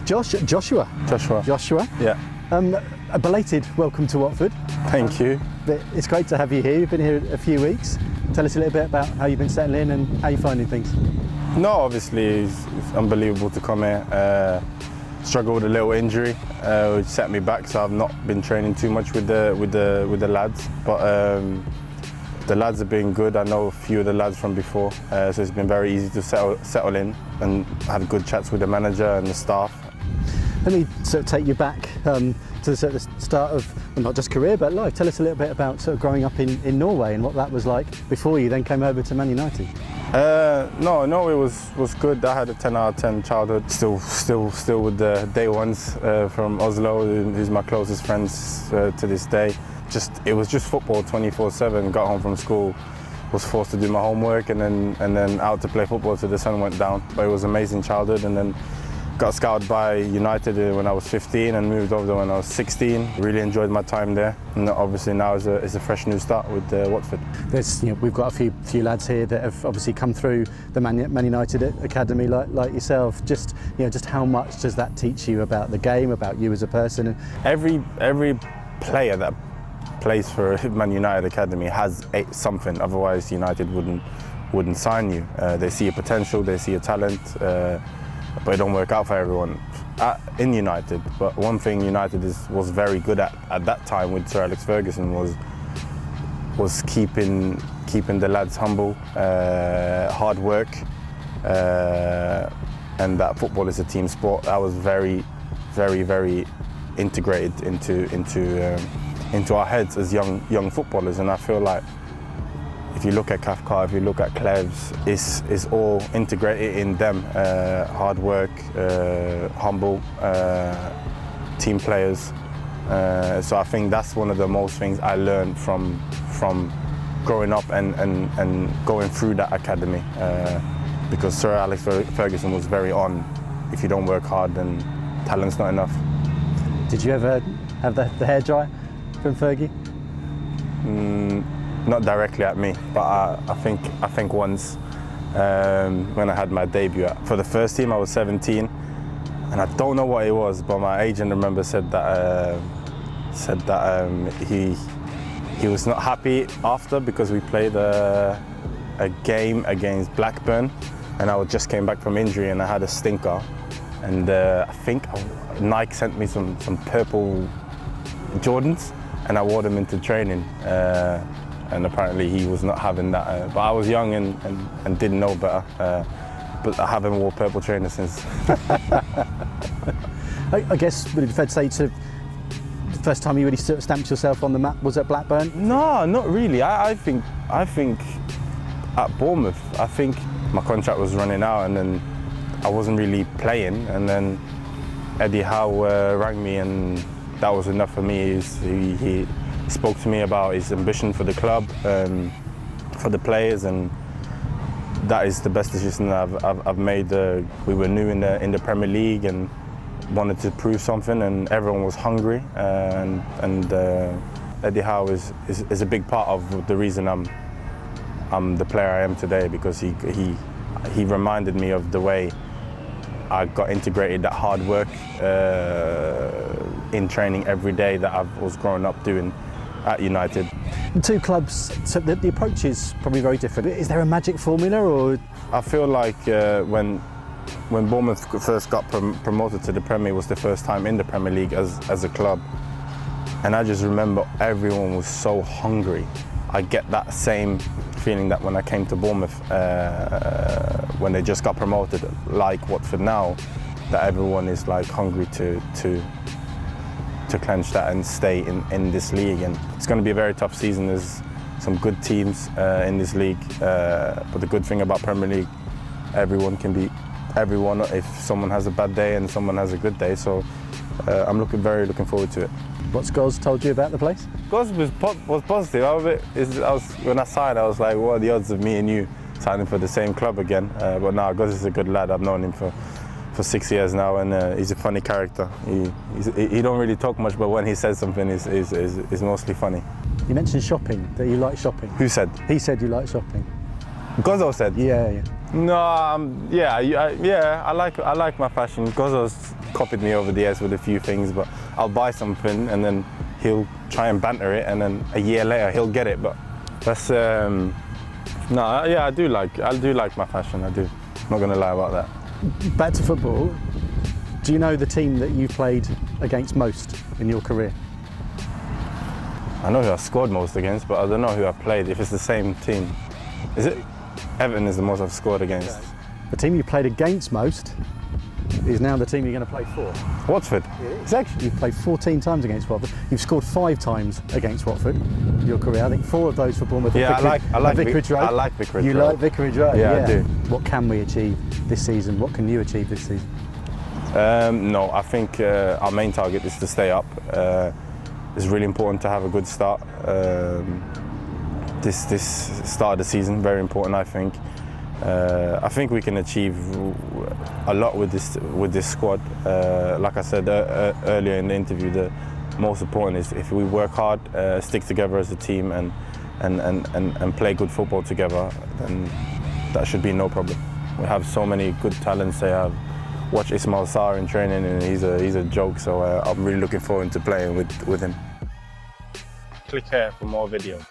Joshua. Yeah. A belated welcome to Watford. Thank you. It's great to have you here. You've been here a few weeks. Tell us a little bit about how you've been settling in and how you're finding things. No, obviously it's unbelievable to come here. Struggled with a little injury, which set me back, so I've not been training too much with the lads. But the lads have been good. I know a few of the lads from before, so it's been very easy to settle in and had good chats with the manager and the staff. Let me sort of take you back to the sort of start of, well, not just career but life. Tell us a little bit about sort of growing up in Norway and what that was like before you then came over to Man United. No, Norway was good. I had a 10 out of 10 childhood. Still with the day ones from Oslo, who's my closest friends to this day. It was just football 24/7. Got home from school, was forced to do my homework, and then out to play football till the sun went down. But it was an amazing childhood, and then got scouted by United when I was 15 and moved over there when I was 16. Really enjoyed my time there, and obviously now is a fresh new start with Watford. We've got a few lads here that have obviously come through the Man United academy like yourself. Just how much does that teach you about the game, about you as a person? Every player that plays for Man United academy has something. Otherwise, United wouldn't sign you. They see a potential, they see a talent. But it don't work out for everyone in United. But one thing United was very good at that time with Sir Alex Ferguson was keeping the lads humble, hard work, and that football is a team sport. That was very, very, very integrated into our heads as young footballers, and I feel like if you look at Kafka, if you look at Cleves, it's all integrated in them. Hard work, humble, team players. So I think that's one of the most things I learned from growing up and going through that academy. Because Sir Alex Ferguson was very on. If you don't work hard, then talent's not enough. Did you ever have the hairdryer from Fergie? Not directly at me, but I think once when I had my debut for the first team, I was 17, and I don't know what it was, but my agent, I remember, said that he was not happy after because we played a game against Blackburn, and I just came back from injury and I had a stinker, and I think Nike sent me some purple Jordans, and I wore them into training. And apparently he was not having that. But I was young and didn't know better. But I haven't worn purple trainers since. I guess would it be fair to say the first time you really sort of stamped yourself on the map was at Blackburn? No, not really. I think at Bournemouth, I think my contract was running out and then I wasn't really playing, and then Eddie Howe rang me, and that was enough for me. He spoke to me about his ambition for the club, for the players, and that is the best decision I've made. We were new in the Premier League and wanted to prove something, and everyone was hungry. And Eddie Howe is a big part of the reason I'm the player I am today, because he reminded me of the way I got integrated, that hard work in training every day that I was growing up doing at United. The two clubs, so the approach is probably very different. Is there a magic formula, or? I feel like when Bournemouth first got promoted to the Premier, it was the first time in the Premier League as a club. And I just remember everyone was so hungry. I get that same feeling that when I came to Bournemouth, when they just got promoted, like Watford now, that everyone is like hungry to clench that and stay in this league. And it's going to be a very tough season. There's some good teams in this league, but the good thing about Premier League, everyone can beat everyone if someone has a bad day and someone has a good day. So I'm very looking forward to it. What's Goz told you about the place? Goz was positive. When I signed, I was like, what are the odds of me and you signing for the same club again? But now Goz is a good lad. I've known him for 6 years now, and he's a funny character. He don't really talk much, but when he says something, is mostly funny. You mentioned shopping, that you like shopping. Who said? He said you like shopping. Gozo said? Yeah. No, I like my fashion. Gozo's copied me over the years with a few things, but I'll buy something and then he'll try and banter it, and then a year later he'll get it. But that's I do like my fashion. I do. I'm not gonna lie about that. Back to football. Do you know the team that you played against most in your career? I know who I scored most against, but I don't know who I played. If it's the same team, is it? Everton is the most I've scored against. The team you played against most is now the team you're going to play for. Watford. It's actually, you've played 14 times against Watford. You've scored 5 times against Watford in your career. I think 4 of those for Bournemouth. Yeah, I like Vicarage Road. I like Vicarage Road. You like Vicarage Road? Yeah, I do. What can we achieve this season? What can you achieve this season? No, I think our main target is to stay up. It's really important to have a good start. This start of the season, very important, I think. I think we can achieve a lot with this squad. Like I said earlier in the interview, the most important is if we work hard, stick together as a team, and play good football together, then that should be no problem. We have so many good talents. I have watched Ismaïla Sarr in training, and he's a joke. So I'm really looking forward to playing with him. Click here for more videos.